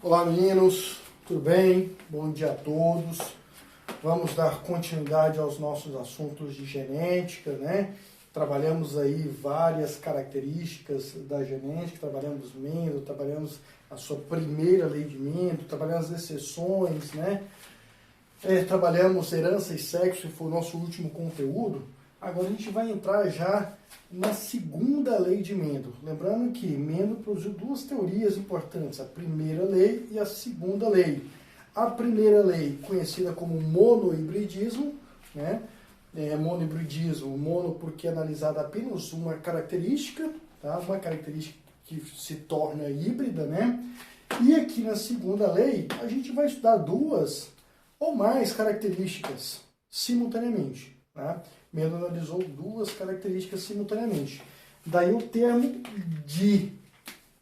Olá meninos, tudo bem? Bom dia a todos. Vamos dar continuidade aos nossos assuntos de genética, né? Trabalhamos aí várias características da genética, trabalhamos Mendel, trabalhamos a sua primeira lei de Mendel, trabalhamos as exceções, né? Trabalhamos herança e sexo, que foi o nosso último conteúdo. Agora a gente vai entrar já na segunda lei de Mendel. Lembrando que Mendel produziu duas teorias importantes, a primeira lei e a segunda lei. A primeira lei, conhecida como monohibridismo, né? Monohibridismo, mono porque é analisada apenas uma característica, tá? Uma característica que se torna híbrida, né? E aqui na segunda lei, a gente vai estudar duas ou mais características simultaneamente, tá? Mendel analisou duas características simultaneamente. Daí o termo di,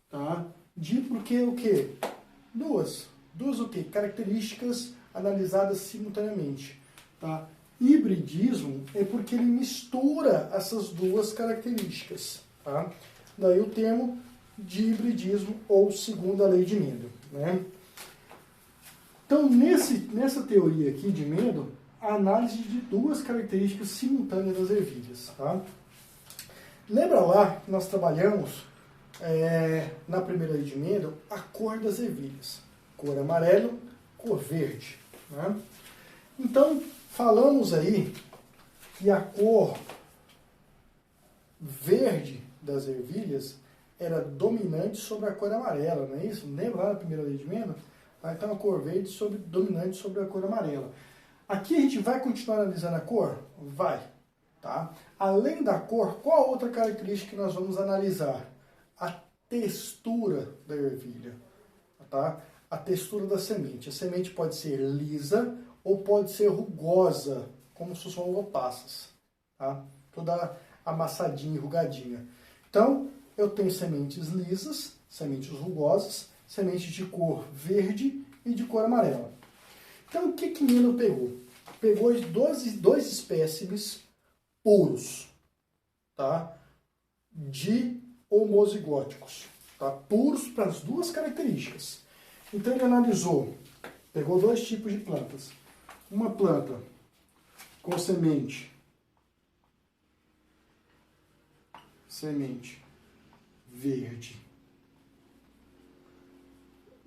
tá? Di porque o quê? Duas o quê? Características analisadas simultaneamente, tá? Hibridismo é porque ele mistura essas duas características, tá? Daí o termo de hibridismo ou segunda lei de Mendel, né? Então, nessa teoria aqui de Mendel, a análise de duas características simultâneas das ervilhas, tá? Lembra lá que nós trabalhamos na primeira lei de Mendel a cor das ervilhas, cor amarelo, cor verde, né? Então, falamos aí que a cor verde das ervilhas era dominante sobre a cor amarela, não é isso? Lembra lá na primeira lei de Mendel? Então a cor verde dominante sobre a cor amarela. Aqui a gente vai continuar analisando a cor? Vai. Tá? Além da cor, qual outra característica que nós vamos analisar? A textura da ervilha. Tá? A textura da semente. A semente pode ser lisa ou pode ser rugosa, como se fosse uma uva passas. Tá? Toda amassadinha, enrugadinha. Então, eu tenho sementes lisas, sementes rugosas, sementes de cor verde e de cor amarela. Então, o que Mendel pegou? Pegou dois espécimes puros, tá? De homozigóticos, tá? Puros para as duas características. Então, ele analisou, pegou dois tipos de plantas. Uma planta com semente verde,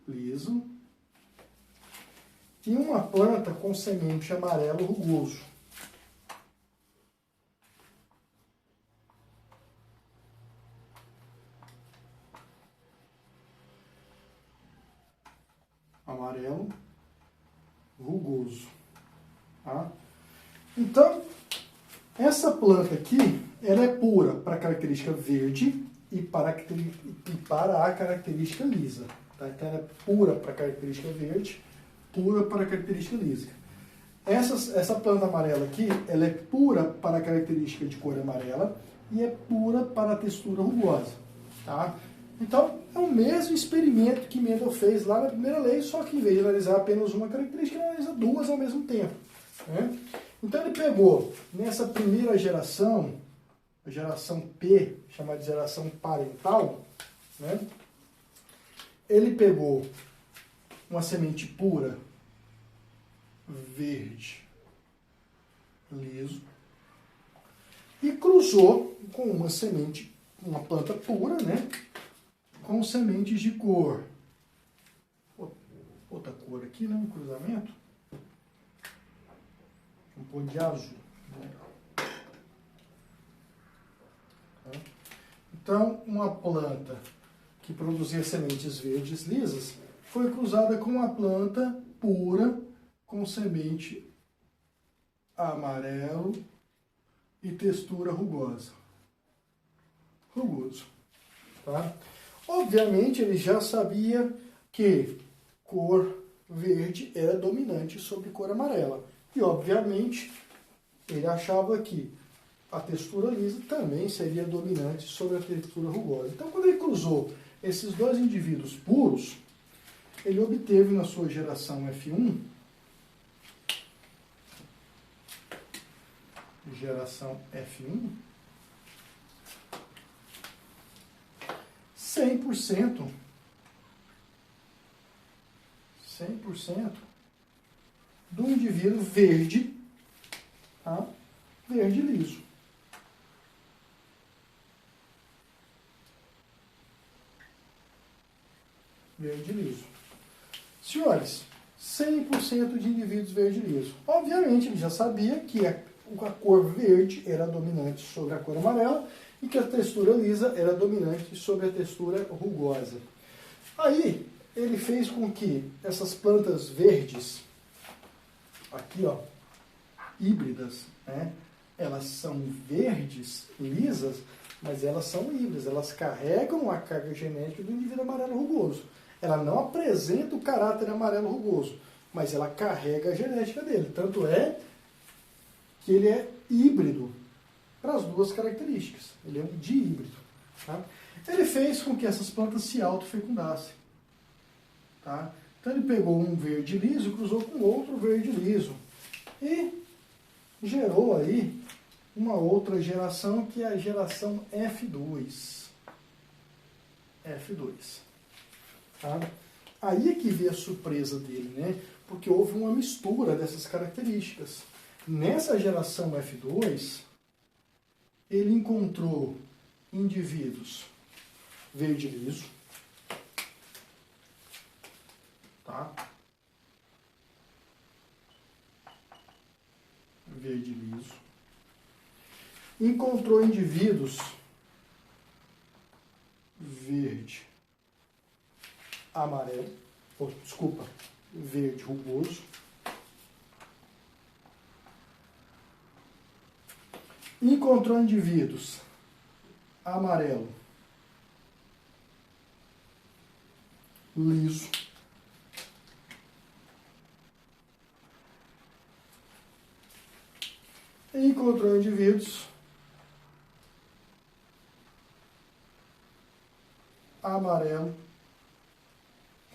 liso, e uma planta com semente amarelo rugoso. Amarelo rugoso. Tá? Então, essa planta aqui, ela é pura para a característica verde e para a característica lisa. Tá? Então, ela é pura para a característica verde, pura para a característica lisa. Essa planta amarela aqui, ela é pura para a característica de cor amarela e é pura para a textura rugosa. Tá? Então, é o mesmo experimento que Mendel fez lá na primeira lei, só que em vez de analisar apenas uma característica, ele analisa duas ao mesmo tempo. Né? Então, ele pegou nessa primeira geração, a geração P, chamada de geração parental, né? Ele pegou uma semente pura, verde, liso, e cruzou com uma semente, uma planta pura, né? Com sementes de cor, outra cor aqui, né? Um cruzamento, um pôr de azul. Né? Então, uma planta que produzia sementes verdes lisas foi cruzada com uma planta pura com semente amarelo e textura rugosa. Rugoso. Tá? Obviamente, ele já sabia que cor verde era dominante sobre cor amarela. E, obviamente, ele achava que a textura lisa também seria dominante sobre a textura rugosa. Então, quando ele cruzou esses dois indivíduos puros, ele obteve na sua geração F1, geração F1, 100% 100% do indivíduo verde, tá? Verde liso. Verde liso. Senhores, 100% de indivíduos verde liso. Obviamente, ele já sabia que a cor verde era dominante sobre a cor amarela e que a textura lisa era dominante sobre a textura rugosa. Aí, ele fez com que essas plantas verdes, aqui ó, híbridas, né? Elas são verdes, lisas, mas elas são híbridas, elas carregam a carga genética do indivíduo amarelo rugoso. Ela não apresenta o caráter amarelo rugoso, mas ela carrega a genética dele. Tanto é que ele é híbrido para as duas características. Ele é um dihíbrido. Tá? Ele fez com que essas plantas se autofecundassem. Tá? Então ele pegou um verde liso e cruzou com outro verde liso. E gerou aí uma outra geração que é a geração F2. F2. Tá? Aí é que vê a surpresa dele, né? Porque houve uma mistura dessas características. Nessa geração F2, ele encontrou indivíduos verde liso, tá? Verde liso. Encontrou indivíduos verde amarelo, desculpa, verde rugoso. Encontrou indivíduos amarelo liso. E encontrou indivíduos amarelo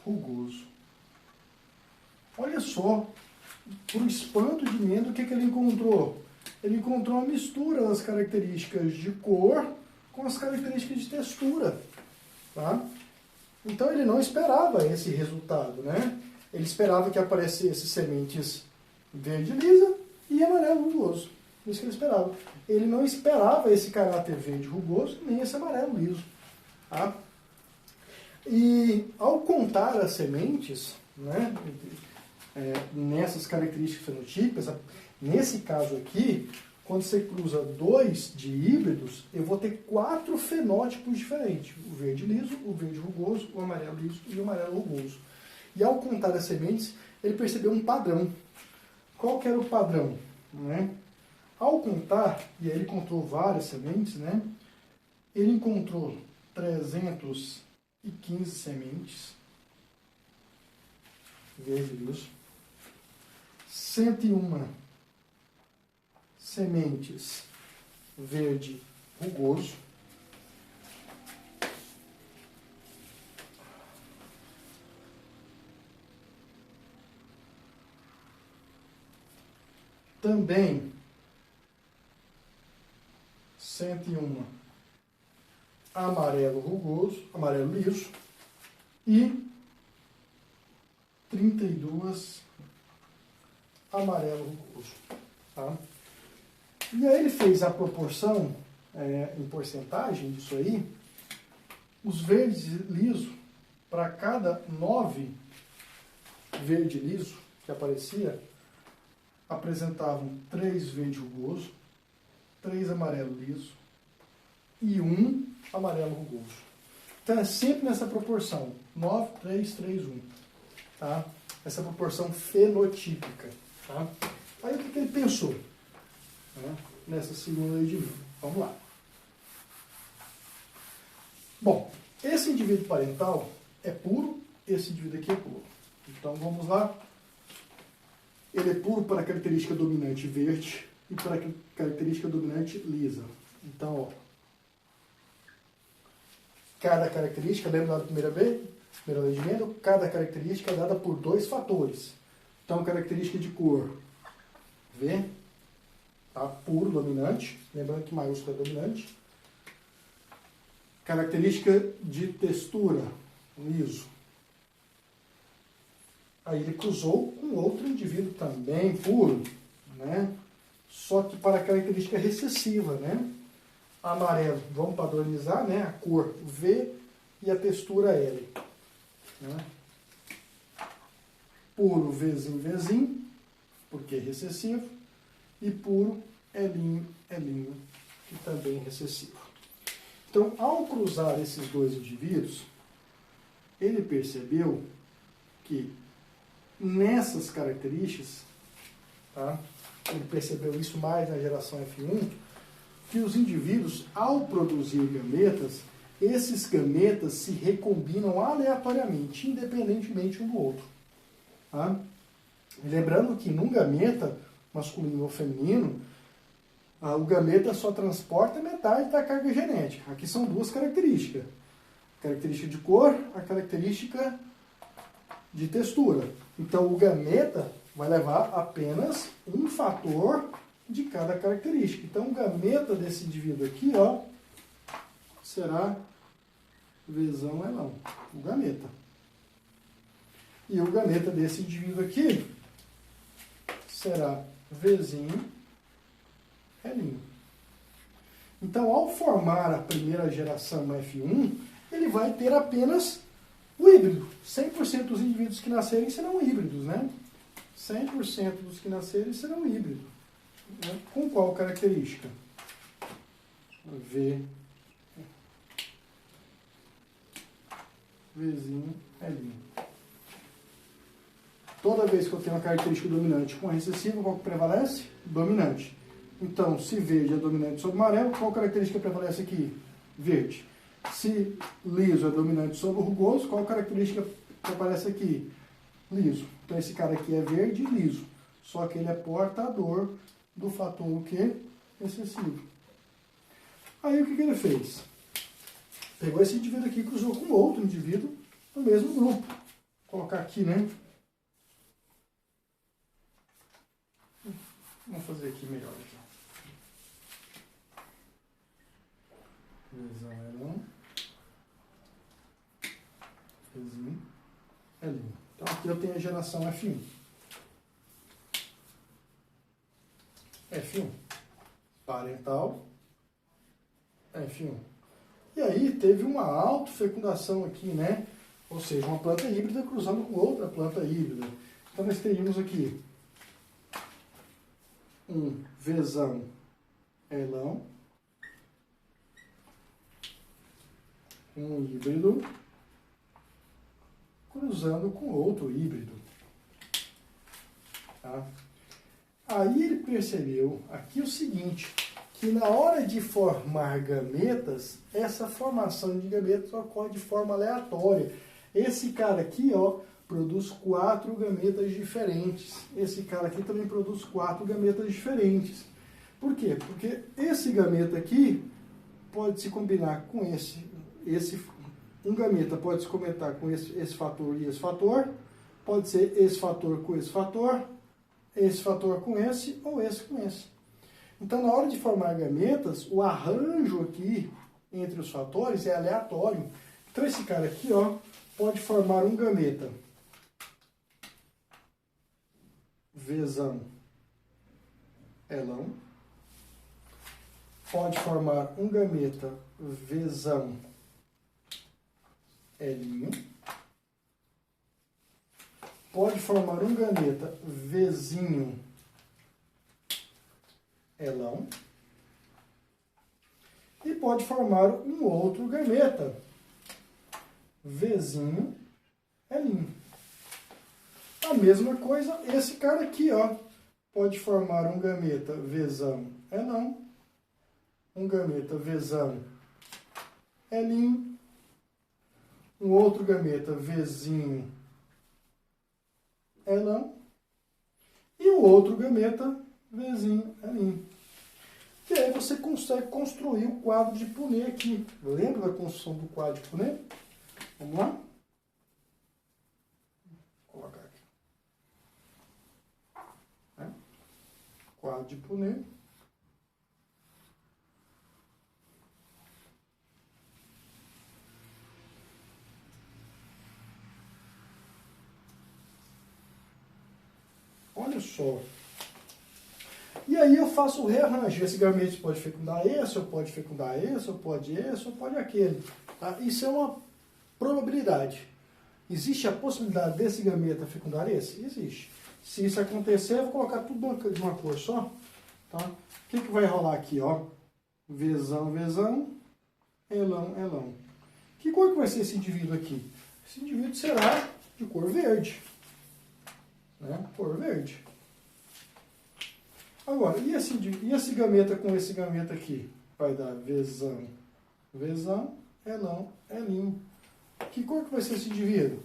rugoso. Olha só, por espanto de Mendel, o que ele encontrou? Ele encontrou uma mistura das características de cor com as características de textura. Tá? Então ele não esperava esse resultado, né? Ele esperava que aparecesse sementes verde lisa e amarelo rugoso. Isso que ele esperava. Ele não esperava esse caráter verde rugoso, nem esse amarelo liso. Tá? E ao contar as sementes, né, nessas características fenotípicas, nesse caso aqui, quando você cruza dois de híbridos, eu vou ter 4 fenótipos diferentes. O verde liso, o verde rugoso, o amarelo liso e o amarelo rugoso. E ao contar as sementes, ele percebeu um padrão. Qual que era o padrão? Né? Ao contar, e aí ele encontrou várias sementes, né? Ele encontrou 315 sementes, verde liso, 101 sementes verde rugoso, também 101 amarelo rugoso, amarelo liso e 32 amarelo rugoso. Tá? E aí ele fez a proporção em porcentagem disso aí. Os verdes liso, para cada 9 verde liso que aparecia, apresentavam 3 verde rugoso, 3 amarelo liso e 1 amarelo rugoso. Então é sempre nessa proporção, 9, 3, 3, 1. Tá? Essa proporção fenotípica. Tá? Aí o que ele pensou? Né? Nessa segunda lei de Mendel. Vamos lá. Bom, esse indivíduo parental é puro, esse indivíduo aqui é puro. Então vamos lá. Ele é puro para a característica dominante verde e para a característica dominante lisa. Então, ó, cada característica, lembra da primeira lei de Mendel? Cada característica é dada por 2 fatores. Então, característica de cor, V, tá? Puro, dominante, lembrando que maiúsculo é dominante. Característica de textura, liso. Aí ele cruzou com outro indivíduo também puro, né? Só que para a característica recessiva, né? Amarelo, vamos padronizar, né? A cor V e a textura L. Né? Puro Vzinho, Vzinho, porque é recessivo. E puro Elinho, Elinho, que também é recessivo. Então, ao cruzar esses dois indivíduos, ele percebeu que nessas características, tá? Ele percebeu isso mais na geração F1, que os indivíduos, ao produzir gametas, esses gametas se recombinam aleatoriamente, independentemente um do outro. Tá? Lembrando que num gameta, masculino ou feminino, o gameta só transporta metade da carga genética. Aqui são duas características. A característica de cor, a característica de textura. Então o gameta vai levar apenas um fator de cada característica. Então o gameta desse indivíduo aqui, ó, será Vzão Elão, o gameta. E o gameta desse indivíduo aqui será Vzinho Elinho. Então, ao formar a primeira geração F1, ele vai ter apenas o híbrido. 100% dos indivíduos que nascerem serão híbridos, né? 100% dos que nascerem serão híbridos. Né? Com qual característica? Vzinho Elinho. Toda vez que eu tenho uma característica dominante com a recessiva, qual que prevalece? Dominante. Então, se verde é dominante sobre amarelo, qual característica prevalece aqui? Verde. Se liso é dominante sobre rugoso, qual característica prevalece aqui? Liso. Então, esse cara aqui é verde e liso. Só que ele é portador do fator o quê? Recessivo. Aí, o que ele fez? Pegou esse indivíduo aqui e cruzou com outro indivíduo do mesmo grupo. Vou colocar aqui, né? Vamos fazer aqui melhor. Aqui. Vzinho Elão. Vzinho Elinho. Então aqui eu tenho a geração F1. F1. Parental. F1. E aí teve uma autofecundação aqui, né? Ou seja, uma planta híbrida cruzando com outra planta híbrida. Então nós teríamos aqui um Vzão Elão, um híbrido cruzando com outro híbrido. Tá? Aí ele percebeu aqui o seguinte, que na hora de formar gametas, essa formação de gametas ocorre de forma aleatória. Esse cara aqui, ó, produz 4 gametas diferentes. Esse cara aqui também produz 4 gametas diferentes. Por quê? Porque esse gameta aqui pode se combinar com um gameta pode se comentar com esse fator e esse fator, pode ser esse fator com esse fator com esse, ou esse com esse. Então, na hora de formar gametas, o arranjo aqui entre os fatores é aleatório. Então, esse cara aqui, ó, pode formar um gameta Vzão Elão, pode formar um gameta Vzão Elinho, pode formar um gameta Vzinho Elão e pode formar um outro gameta Vzinho Elinho. A mesma coisa, esse cara aqui, ó, pode formar um gameta Vzão Elão, um gameta Vzão Elinho, um outro gameta Vzinho Elão e um outro gameta Vzinho Elinho. E aí você consegue construir o quadro de Punnett aqui. Lembra da construção do quadro de Punnett? Vamos lá? Vou colocar aqui. Quadro de Punnett. Olha só. E aí eu faço o rearranjo. Esse gamete pode fecundar esse, ou pode fecundar esse, ou pode aquele. Tá? Isso é uma probabilidade. Existe a possibilidade desse gameta fecundar esse? Existe. Se isso acontecer, eu vou colocar tudo de uma cor só. Tá? O que vai rolar aqui? Ó? Vzão, Vzão, Elão, Elão. Que cor que vai ser esse indivíduo aqui? Esse indivíduo será de cor verde. Né? Cor verde. Agora, e esse gameta com esse gameta aqui? Vai dar Vzão, Vzão, Elão, Elinho. Que cor que vai ser esse indivíduo?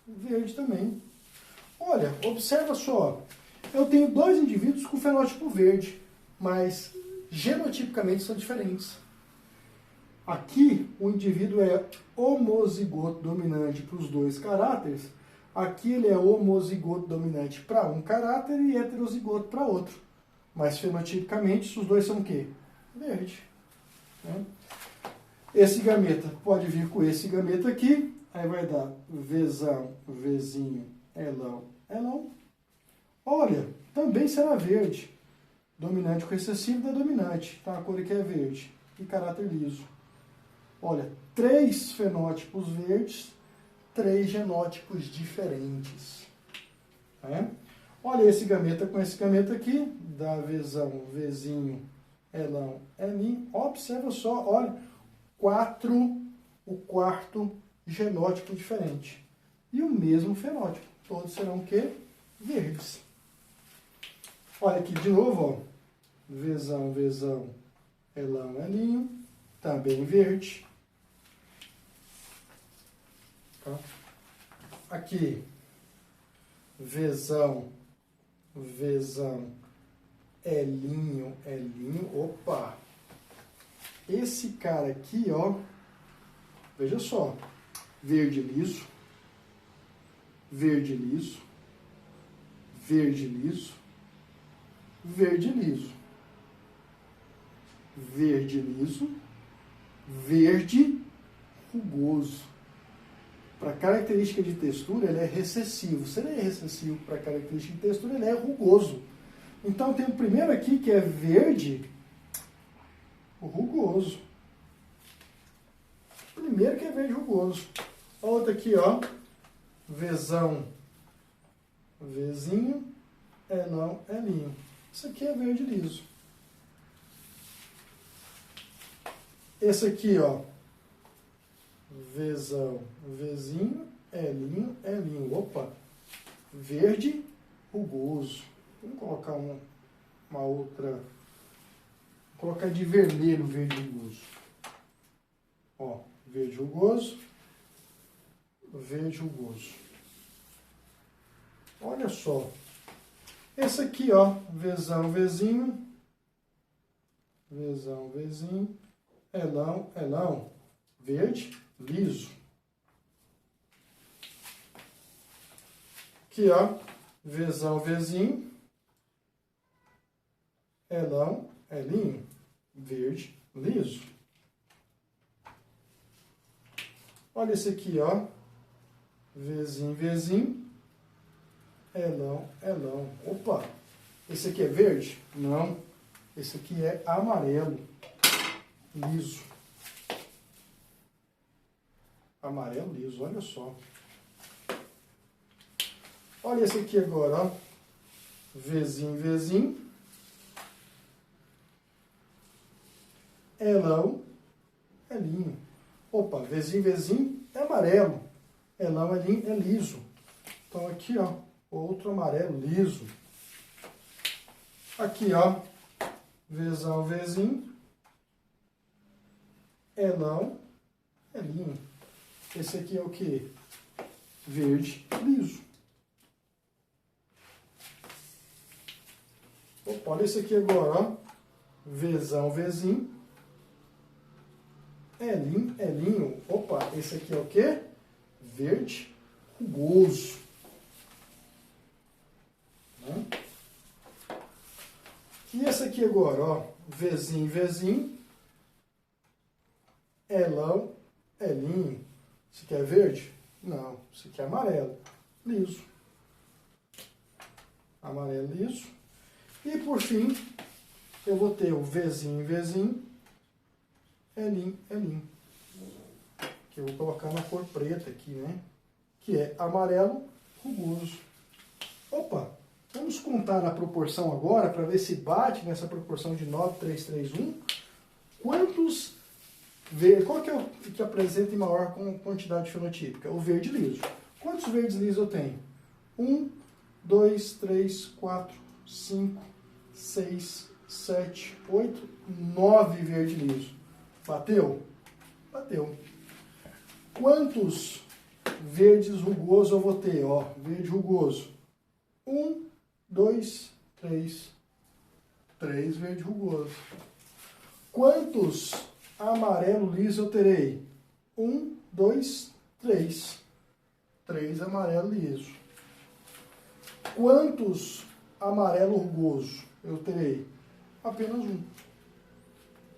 Verde também. Olha, observa só. Eu tenho dois indivíduos com fenótipo verde, mas genotipicamente são diferentes. Aqui, o indivíduo é homozigoto dominante para os dois caráteres. Aqui ele é homozigoto dominante para um caráter e heterozigoto para outro. Mas fenotipicamente, os dois são o quê? Verde. Né? Esse gameta pode vir com esse gameta aqui. Aí vai dar Vzão, Vzinho, Elão, Elão. Olha, também será verde. Dominante com recessivo da dominante. Então a cor aqui é verde. E caráter liso. Olha, 3 fenótipos verdes, 3 genótipos diferentes. Né? Olha esse gameta com esse gameta aqui. Dá Vzão, Vzinho, Elão, Elinho. Observa só, olha, o quarto genótipo diferente. E o mesmo fenótipo. Todos serão o quê? Verdes. Olha aqui de novo, ó. Vzão, Vzão, Elão, Elinho. Também verde. Tá? Aqui, Vzão, Vzão, Elinho, Elinho. Opa! Esse cara aqui, ó, veja só, verde liso, verde liso, verde liso, verde liso, verde liso, verde rugoso. Para característica de textura, ele é recessivo. Se ele é recessivo para característica de textura, ele é rugoso. Então, tem o primeiro aqui que é verde rugoso. Primeiro que é verde rugoso. A outra aqui, ó. Vzão, Vzinho, Elão, Elinho. Isso aqui é verde liso. Esse aqui, ó. Vzão, Vzinho, Elinho, Elinho. Opa! Verde rugoso. Vamos colocar uma outra. Vou colocar de vermelho verde rugoso. Ó, verde rugoso. Verde rugoso. Olha só. Esse aqui, ó. Vzão, Vzinho. Vzão, Vzinho. Elão, Elão. Verde liso. Aqui, ó. Vzão, Vzinho. Elão, Elinho. Verde liso. Olha esse aqui, ó. Vzinho, Vzinho. Elão, Elão. Opa! Esse aqui é verde? Não. Esse aqui é amarelo. Liso. Amarelo liso, olha só. Olha esse aqui agora, ó. Vzinho, Vzinho. Elão, Elinho. Opa, Vzinho, Vzinho é amarelo. Elão, Elinho é liso. Então aqui, ó, outro amarelo liso. Aqui, ó, Vzão, Vzinho. Elão, Elinho. Esse aqui é o que? Verde liso. Opa, olha esse aqui agora, ó. Vzão, Vzinho. Elinho, Elinho. Opa, esse aqui é o quê? Verde rugoso. Né? E esse aqui agora, ó. Vzinho, Vzinho. Elão, Elinho. Esse aqui é verde? Não, esse aqui é amarelo. Liso. amarelo liso. E por fim, eu vou ter o Vzinho, Vzinho, Elinho, Elinho. Que eu vou colocar na cor preta aqui, né? Que é amarelo rugoso. Opa! Vamos contar a proporção agora para ver se bate nessa proporção de 9, 3, 3, 1. Quantos verdes? Qual que é o que apresenta em maior quantidade fenotípica? O verde liso. Quantos verdes lisos eu tenho? 1, 2, 3, 4, 5, 6, 7, 8, 9 verde liso. Bateu? Bateu. Quantos verdes rugosos eu vou ter? Ó, verde rugoso. 1, 2, 3. 3 verde rugoso. Quantos amarelo liso eu terei? 1, 2, 3. 3 amarelo liso. Quantos amarelo rugoso eu terei? Apenas 1.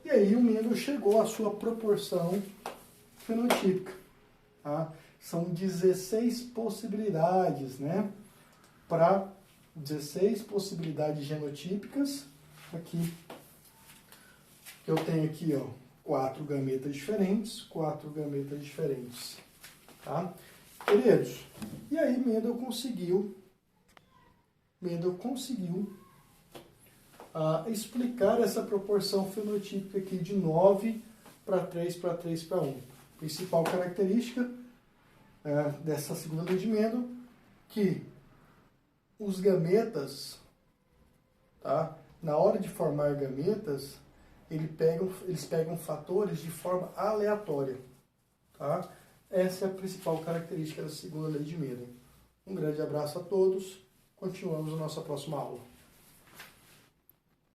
E aí o Mendel chegou à sua proporção fenotípica. Tá? São 16 possibilidades, né? Para 16 possibilidades genotípicas. Aqui, eu tenho aqui, ó, 4 gametas diferentes, 4 gametas diferentes. Tá? Queridos, e aí Mendel conseguiu explicar essa proporção fenotípica aqui de 9 para 3 para 3 para 1. Principal característica dessa segunda lei de Mendel, que os gametas, tá? Na hora de formar gametas, eles pegam fatores de forma aleatória. Tá? Essa é a principal característica da segunda lei de Mendel. Um grande abraço a todos. Continuamos a nossa próxima aula.